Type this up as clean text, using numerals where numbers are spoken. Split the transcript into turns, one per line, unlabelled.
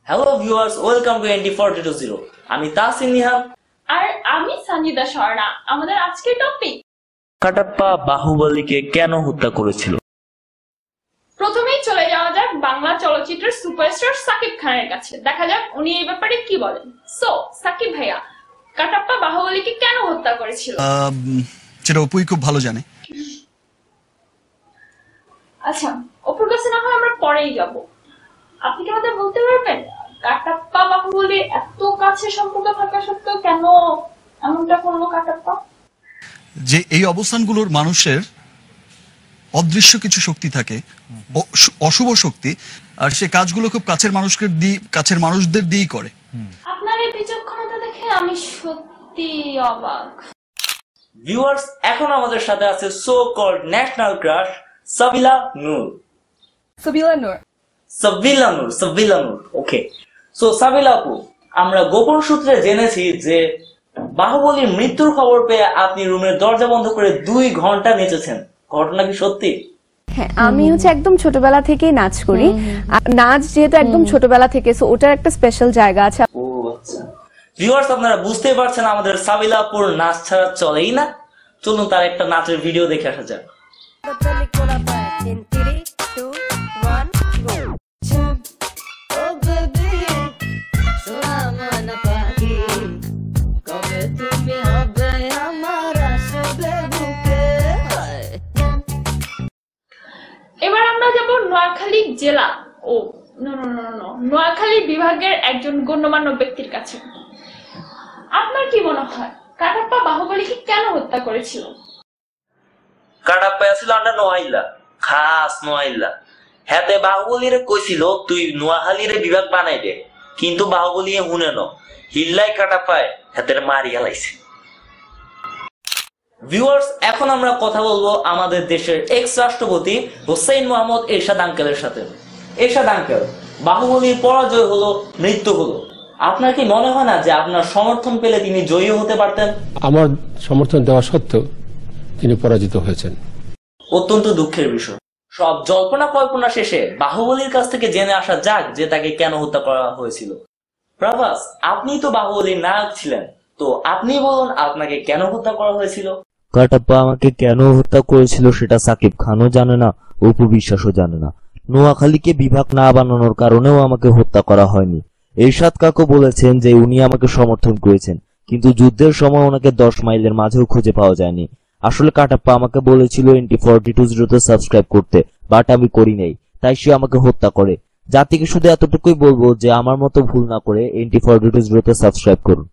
Hello viewers, welcome to NT420। আমি তাসিন নিহাম
আর আমি সঞ্জিদা স্বর্ণা। আমাদের আজকের টপিক
কাটাপ্পা বাহুবলীকে কেন হত্যা করেছিল।
প্রথমেই চলে যাওয়া যাক বাংলা চলচ্চিত্রের সুপারস্টার সাকিব খানের কাছে, দেখা যাক উনি এই ব্যাপারে কি বলেন। সো সাকিব ভাইয়া, কাটাপ্পা বাহুবলীকে কেন হত্যা করেছিল?
সেটা অপুই খুব ভালো জানে।
আচ্ছা, অপুর কাছে না হয় আমরা পরেই যাব। আপনি কি আমাদের বলতে পারবেন কাটাপ্পা বাহুবলী এত কাছে সম্পর্ক থাকা সত্ত্বেও কেন এমনটা করলো কাটাপ্পা?
যে এই অবস্থানগুলোর মানুষের অদৃশ্য কিছু শক্তি থাকে, অশুভ শক্তি, আর সে কাজগুলো খুব কাছের মানুষদের দিয়েই করে।
আপনার এই বিচক্ষণতা দেখে আমি সত্যি অবাক।
ভিউয়ার্স, এখন আমাদের সাথে আছে সো কল্ড ন্যাশনাল ক্রাশ সাবিলা নূর। ওকে, সো সাবিলা আপু, আমরা গোপন সূত্রে জেনেছি যে বাহুবলীর মৃত্যুর খবর পেয়ে আপনি রুমের দরজা বন্ধ করে 2 ঘন্টা নেচেছেন, ঘটনা কি সত্যি?
হ্যাঁ, আমি একদম ছোটবেলা থেকেই নাচ করি। নাচ যেহেতু একদম ছোটবেলা থেকে, সো ওটার একটা স্পেশাল জায়গা আছে।
ও আচ্ছা, ভিউয়ার্স আপনারা বুঝতেই পারছেন আমাদের সাবিলা আপুর নাচ ছাড়া চলেই না। চলুন তার একটা নাচের ভিডিও দেখে আসা যাক।
এবার আমরা যাব নোয়াখালী জেলা নোয়াখালী বিভাগের একজন গণ্যমান্য ব্যক্তির কাছে। আপনার কি মনে হয় কাটাপ্পা বাহুবলীকে কেন হত্যা করেছিল?
কাটাপ্পা ছিল আন্ডা নোয়াইল্লা, খাস নোয়াইল্লা। হ্যাঁ, বাহুবলীরে কইছিল তুই নোয়াখালীরে বিভাগ বানাই দে, কিন্তু বাহুবলী হুনে ন হিল্লাই কাটাপ্পায় হাতের মারি গেলাইছে। ভিউয়ার্স, এখন আমরা কথা বলবো আমাদের দেশের এক্স রাষ্ট্রপতি হোসেন মোহাম্মদ এরশাদ আঙ্কেলের সাথে। এরশাদ আঙ্কেল, বাহুবলীর পরাজয় হলো, মৃত্যু হলো, আপনার কি মনে হয় না যে আপনার সমর্থন পেলে তিনি জয়ী হতে পারতেন?
আমার সমর্থন দেওয়া সত্ত্বেও তিনি পরাজিত হয়েছেন।
অত্যন্ত দুঃখের বিষয়। সব জল্পনা কল্পনা শেষে বাহুবলীর কাছ থেকে জেনে আসা যাক যে তাকে কেন হত্যা করা হয়েছিল। প্রভাস, আপনি তো বাহুবলীর নায়ক ছিলেন, তো আপনি বলুন আপনাকে কেন হত্যা করা হয়েছিল?
কাটাপ্পা আমাকে কেন হত্যা করেছিল সেটা সাকিব খানও জানে না, অপু বিশ্বাসও জানে না। নোয়াখালীকে বিভাগ না বানানোর কারণেও আমাকে হত্যা করা হয়নি। এরশাদ কাকু বলেছেন যে উনি আমাকে সমর্থন করেছেন, কিন্তু যুদ্ধের সময় ওনাকে 10 মাইলের মাঝেও খুঁজে পাওয়া যায়নি। আসলে কাটাপ্পা আমাকে বলেছিল NT420 সাবস্ক্রাইব করতে, বাট আমি করি নাই, তাই সে আমাকে হত্যা করে। জাতিকে শুধু এতটুকুই বলবো যে আমার মতো ভুল না করে NT420 সাবস্ক্রাইব করুন।